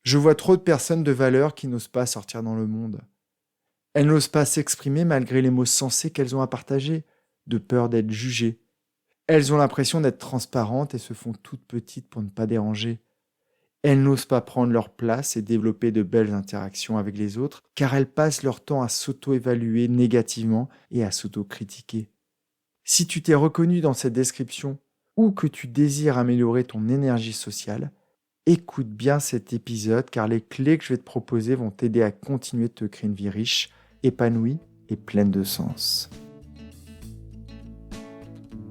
Je vois trop de personnes de valeur qui n'osent pas sortir dans le monde. Elles n'osent pas s'exprimer malgré les mots sensés qu'elles ont à partager, de peur d'être jugées. Elles ont l'impression d'être transparentes et se font toutes petites pour ne pas déranger. Elles n'osent pas prendre leur place et développer de belles interactions avec les autres, car elles passent leur temps à s'auto-évaluer négativement et à s'auto-critiquer. Si tu t'es reconnu dans cette description ou que tu désires améliorer ton énergie sociale, écoute bien cet épisode car les clés que je vais te proposer vont t'aider à continuer de te créer une vie riche, épanouie et pleine de sens.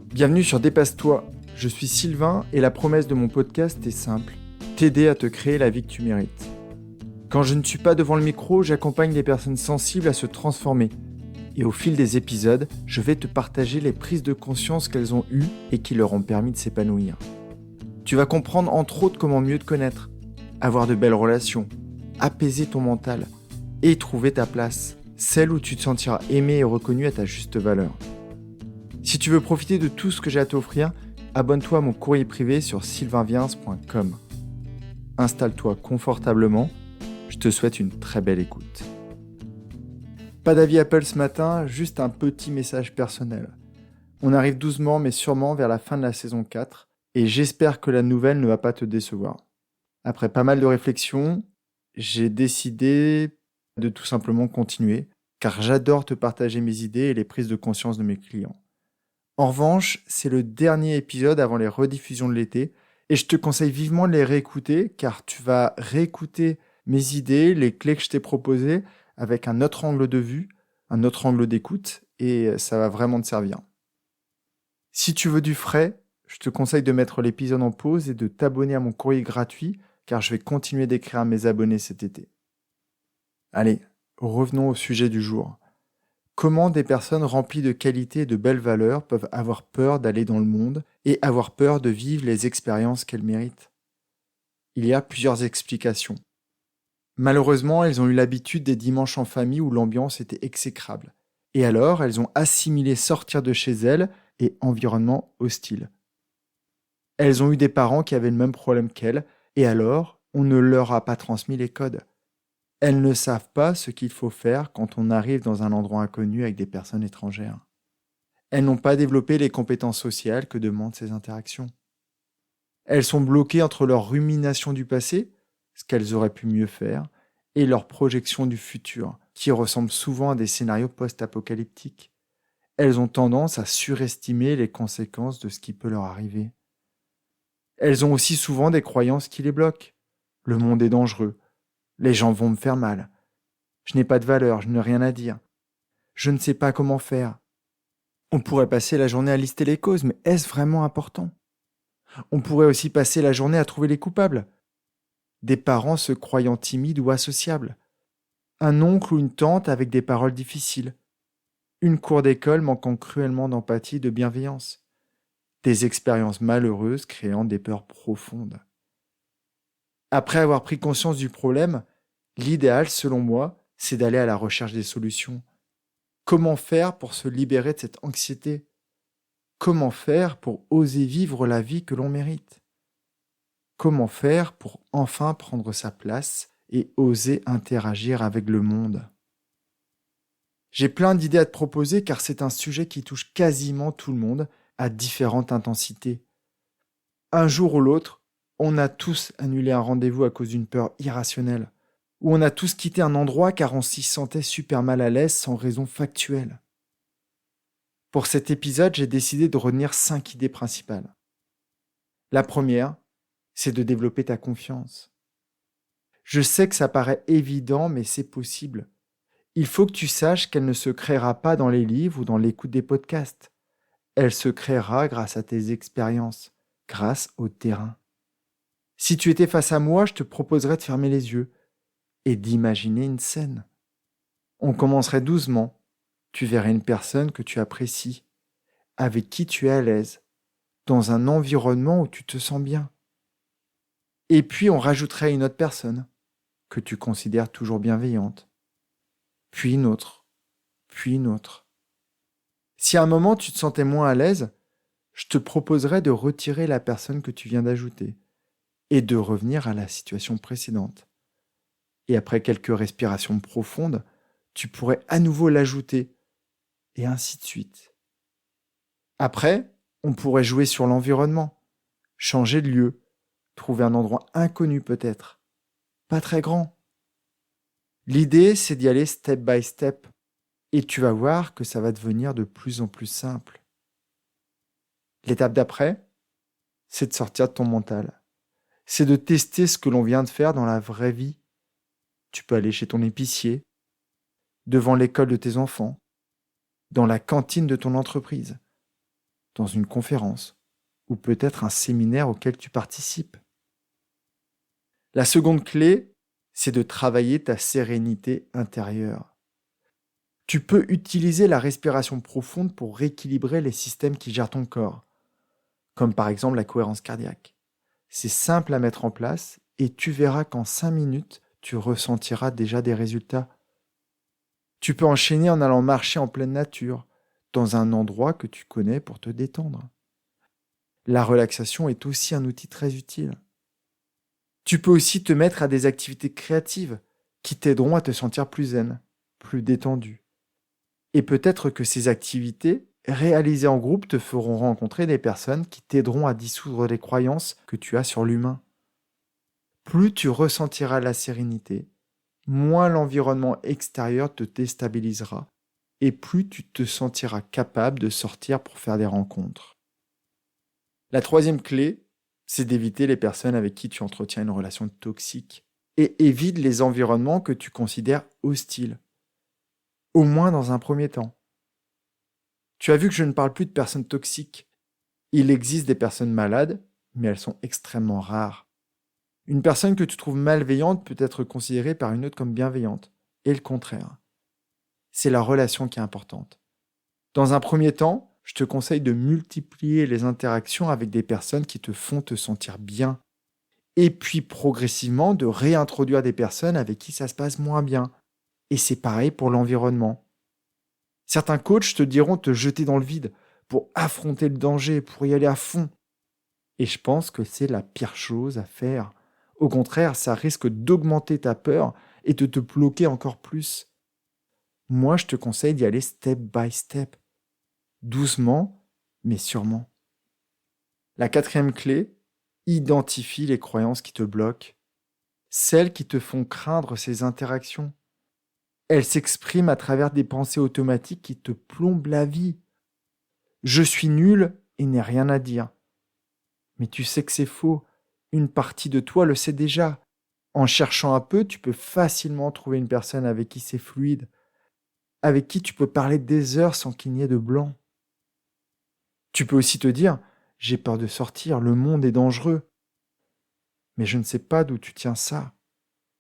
Bienvenue sur Dépasse-toi, je suis Sylvain et la promesse de mon podcast est simple, t'aider à te créer la vie que tu mérites. Quand je ne suis pas devant le micro, j'accompagne les personnes sensibles à se transformer. Et au fil des épisodes, je vais te partager les prises de conscience qu'elles ont eues et qui leur ont permis de s'épanouir. Tu vas comprendre entre autres comment mieux te connaître, avoir de belles relations, apaiser ton mental et trouver ta place, celle où tu te sentiras aimé et reconnu à ta juste valeur. Si tu veux profiter de tout ce que j'ai à t'offrir, abonne-toi à mon courrier privé sur sylvainviens.com. Installe-toi confortablement, je te souhaite une très belle écoute. Pas d'avis Apple ce matin, juste un petit message personnel. On arrive doucement mais sûrement vers la fin de la saison 4 et j'espère que la nouvelle ne va pas te décevoir. Après pas mal de réflexions, j'ai décidé de tout simplement continuer car j'adore te partager mes idées et les prises de conscience de mes clients. En revanche, c'est le dernier épisode avant les rediffusions de l'été et je te conseille vivement de les réécouter car tu vas réécouter mes idées, les clés que je t'ai proposées avec un autre angle de vue, un autre angle d'écoute, et ça va vraiment te servir. Si tu veux du frais, je te conseille de mettre l'épisode en pause et de t'abonner à mon courrier gratuit, car je vais continuer d'écrire à mes abonnés cet été. Allez, revenons au sujet du jour. Comment des personnes remplies de qualités et de belles valeurs peuvent avoir peur d'aller dans le monde et avoir peur de vivre les expériences qu'elles méritent ? Il y a plusieurs explications. Malheureusement, elles ont eu l'habitude des dimanches en famille où l'ambiance était exécrable. Et alors, elles ont assimilé sortir de chez elles et environnement hostile. Elles ont eu des parents qui avaient le même problème qu'elles, et alors, on ne leur a pas transmis les codes. Elles ne savent pas ce qu'il faut faire quand on arrive dans un endroit inconnu avec des personnes étrangères. Elles n'ont pas développé les compétences sociales que demandent ces interactions. Elles sont bloquées entre leur rumination du passé, ce qu'elles auraient pu mieux faire, et leur projection du futur, qui ressemble souvent à des scénarios post-apocalyptiques. Elles ont tendance à surestimer les conséquences de ce qui peut leur arriver. Elles ont aussi souvent des croyances qui les bloquent. Le monde est dangereux. Les gens vont me faire mal. Je n'ai pas de valeur, je n'ai rien à dire. Je ne sais pas comment faire. On pourrait passer la journée à lister les causes, mais est-ce vraiment important ? On pourrait aussi passer la journée à trouver les coupables. Des parents se croyant timides ou associables. Un oncle ou une tante avec des paroles difficiles. Une cour d'école manquant cruellement d'empathie et de bienveillance. Des expériences malheureuses créant des peurs profondes. Après avoir pris conscience du problème, l'idéal, selon moi, c'est d'aller à la recherche des solutions. Comment faire pour se libérer de cette anxiété ? Comment faire pour oser vivre la vie que l'on mérite ? Comment faire pour enfin prendre sa place et oser interagir avec le monde ? J'ai plein d'idées à te proposer car c'est un sujet qui touche quasiment tout le monde à différentes intensités. Un jour ou l'autre, on a tous annulé un rendez-vous à cause d'une peur irrationnelle, ou on a tous quitté un endroit car on s'y sentait super mal à l'aise sans raison factuelle. Pour cet épisode, j'ai décidé de retenir 5 idées principales. La première, c'est de développer ta confiance. Je sais que ça paraît évident, mais c'est possible. Il faut que tu saches qu'elle ne se créera pas dans les livres ou dans l'écoute des podcasts. Elle se créera grâce à tes expériences, grâce au terrain. Si tu étais face à moi, je te proposerais de fermer les yeux et d'imaginer une scène. On commencerait doucement. Tu verrais une personne que tu apprécies, avec qui tu es à l'aise, dans un environnement où tu te sens bien. Et puis on rajouterait une autre personne, que tu considères toujours bienveillante. Puis une autre, puis une autre. Si à un moment tu te sentais moins à l'aise, je te proposerais de retirer la personne que tu viens d'ajouter et de revenir à la situation précédente. Et après quelques respirations profondes, tu pourrais à nouveau l'ajouter, et ainsi de suite. Après, on pourrait jouer sur l'environnement, changer de lieu, trouver un endroit inconnu peut-être, pas très grand. L'idée, c'est d'y aller step by step, et tu vas voir que ça va devenir de plus en plus simple. L'étape d'après, c'est de sortir de ton mental. C'est de tester ce que l'on vient de faire dans la vraie vie. Tu peux aller chez ton épicier, devant l'école de tes enfants, dans la cantine de ton entreprise, dans une conférence, ou peut-être un séminaire auquel tu participes. La seconde clé, c'est de travailler ta sérénité intérieure. Tu peux utiliser la respiration profonde pour rééquilibrer les systèmes qui gèrent ton corps, comme par exemple la cohérence cardiaque. C'est simple à mettre en place et tu verras qu'en 5 minutes, tu ressentiras déjà des résultats. Tu peux enchaîner en allant marcher en pleine nature, dans un endroit que tu connais pour te détendre. La relaxation est aussi un outil très utile. Tu peux aussi te mettre à des activités créatives qui t'aideront à te sentir plus zen, plus détendu. Et peut-être que ces activités, réalisées en groupe, te feront rencontrer des personnes qui t'aideront à dissoudre les croyances que tu as sur l'humain. Plus tu ressentiras la sérénité, moins l'environnement extérieur te déstabilisera et plus tu te sentiras capable de sortir pour faire des rencontres. La troisième clé, c'est d'éviter les personnes avec qui tu entretiens une relation toxique et évite les environnements que tu considères hostiles. Au moins dans un premier temps. Tu as vu que je ne parle plus de personnes toxiques. Il existe des personnes malades, mais elles sont extrêmement rares. Une personne que tu trouves malveillante peut être considérée par une autre comme bienveillante, et le contraire. C'est la relation qui est importante. Dans un premier temps, je te conseille de multiplier les interactions avec des personnes qui te font te sentir bien, et puis progressivement de réintroduire des personnes avec qui ça se passe moins bien. Et c'est pareil pour l'environnement. Certains coachs te diront te jeter dans le vide pour affronter le danger, pour y aller à fond. Et je pense que c'est la pire chose à faire. Au contraire, ça risque d'augmenter ta peur et de te bloquer encore plus. Moi, je te conseille d'y aller step by step. Doucement, mais sûrement. La quatrième clé, identifie les croyances qui te bloquent. Celles qui te font craindre ces interactions. Elles s'expriment à travers des pensées automatiques qui te plombent la vie. Je suis nul et n'ai rien à dire. Mais tu sais que c'est faux. Une partie de toi le sait déjà. En cherchant un peu, tu peux facilement trouver une personne avec qui c'est fluide, avec qui tu peux parler des heures sans qu'il n'y ait de blanc. Tu peux aussi te dire, j'ai peur de sortir, le monde est dangereux. Mais je ne sais pas d'où tu tiens ça.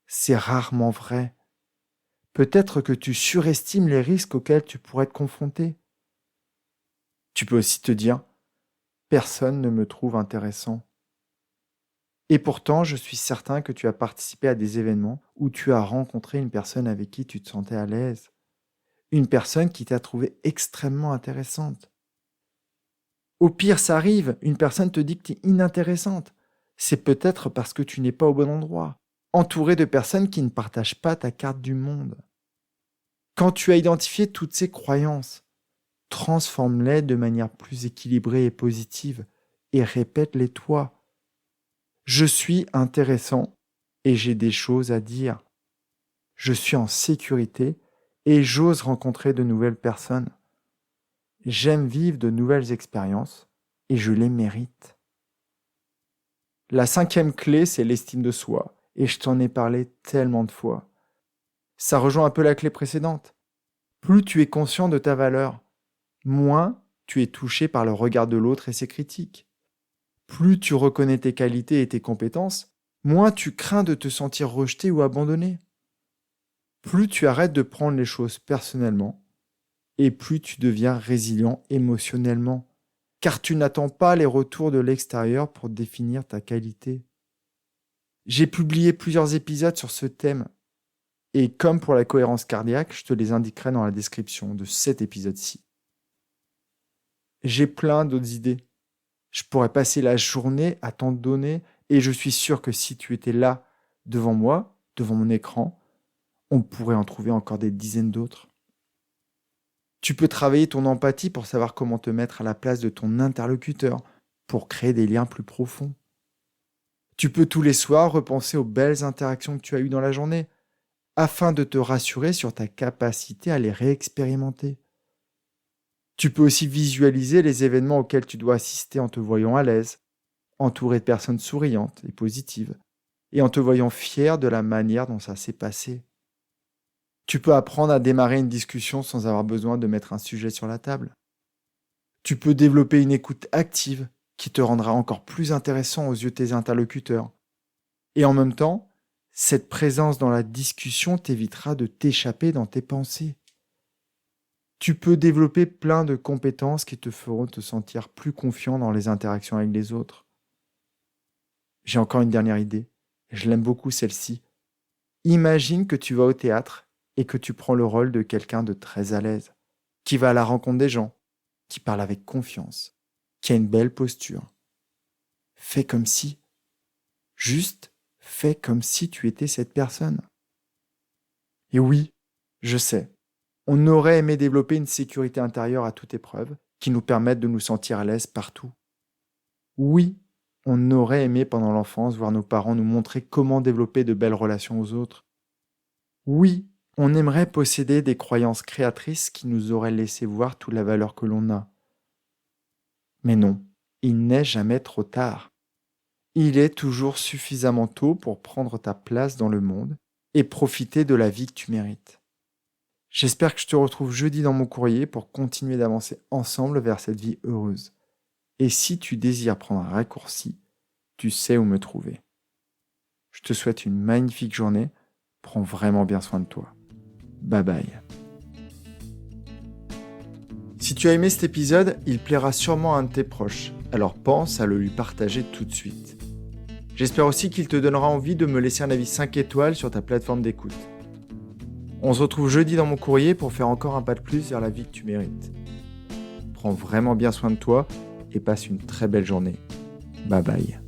C'est rarement vrai. Peut-être que tu surestimes les risques auxquels tu pourrais être confronté. Tu peux aussi te dire, personne ne me trouve intéressant. Et pourtant, je suis certain que tu as participé à des événements où tu as rencontré une personne avec qui tu te sentais à l'aise. Une personne qui t'a trouvé extrêmement intéressante. Au pire, ça arrive, une personne te dit que tu es inintéressante. C'est peut-être parce que tu n'es pas au bon endroit, entouré de personnes qui ne partagent pas ta carte du monde. Quand tu as identifié toutes ces croyances, transforme-les de manière plus équilibrée et positive et répète-les toi. Je suis intéressant et j'ai des choses à dire. Je suis en sécurité et j'ose rencontrer de nouvelles personnes. J'aime vivre de nouvelles expériences et je les mérite. La cinquième clé, c'est l'estime de soi et je t'en ai parlé tellement de fois. Ça rejoint un peu la clé précédente. Plus tu es conscient de ta valeur, moins tu es touché par le regard de l'autre et ses critiques. Plus tu reconnais tes qualités et tes compétences, moins tu crains de te sentir rejeté ou abandonné. Plus tu arrêtes de prendre les choses personnellement, et plus tu deviens résilient émotionnellement, car tu n'attends pas les retours de l'extérieur pour définir ta qualité. J'ai publié plusieurs épisodes sur ce thème, et comme pour la cohérence cardiaque, je te les indiquerai dans la description de cet épisode-ci. J'ai plein d'autres idées. Je pourrais passer la journée à t'en donner et je suis sûr que si tu étais là devant moi, devant mon écran, on pourrait en trouver encore des dizaines d'autres. Tu peux travailler ton empathie pour savoir comment te mettre à la place de ton interlocuteur, pour créer des liens plus profonds. Tu peux tous les soirs repenser aux belles interactions que tu as eues dans la journée, afin de te rassurer sur ta capacité à les réexpérimenter. Tu peux aussi visualiser les événements auxquels tu dois assister en te voyant à l'aise, entouré de personnes souriantes et positives, et en te voyant fier de la manière dont ça s'est passé. Tu peux apprendre à démarrer une discussion sans avoir besoin de mettre un sujet sur la table. Tu peux développer une écoute active qui te rendra encore plus intéressant aux yeux de tes interlocuteurs. Et en même temps, cette présence dans la discussion t'évitera de t'échapper dans tes pensées. Tu peux développer plein de compétences qui te feront te sentir plus confiant dans les interactions avec les autres. J'ai encore une dernière idée, et je l'aime beaucoup celle-ci. Imagine que tu vas au théâtre et que tu prends le rôle de quelqu'un de très à l'aise, qui va à la rencontre des gens, qui parle avec confiance, qui a une belle posture. Fais comme si. Juste fais comme si tu étais cette personne. Et oui, je sais, on aurait aimé développer une sécurité intérieure à toute épreuve qui nous permette de nous sentir à l'aise partout. Oui, on aurait aimé pendant l'enfance voir nos parents nous montrer comment développer de belles relations aux autres. Oui, on aimerait posséder des croyances créatrices qui nous auraient laissé voir toute la valeur que l'on a. Mais non, il n'est jamais trop tard. Il est toujours suffisamment tôt pour prendre ta place dans le monde et profiter de la vie que tu mérites. J'espère que je te retrouve jeudi dans mon courrier pour continuer d'avancer ensemble vers cette vie heureuse. Et si tu désires prendre un raccourci, tu sais où me trouver. Je te souhaite une magnifique journée. Prends vraiment bien soin de toi. Bye bye. Si tu as aimé cet épisode, il plaira sûrement à un de tes proches, alors pense à le lui partager tout de suite. J'espère aussi qu'il te donnera envie de me laisser un avis 5 étoiles sur ta plateforme d'écoute. On se retrouve jeudi dans mon courrier pour faire encore un pas de plus vers la vie que tu mérites. Prends vraiment bien soin de toi et passe une très belle journée. Bye bye.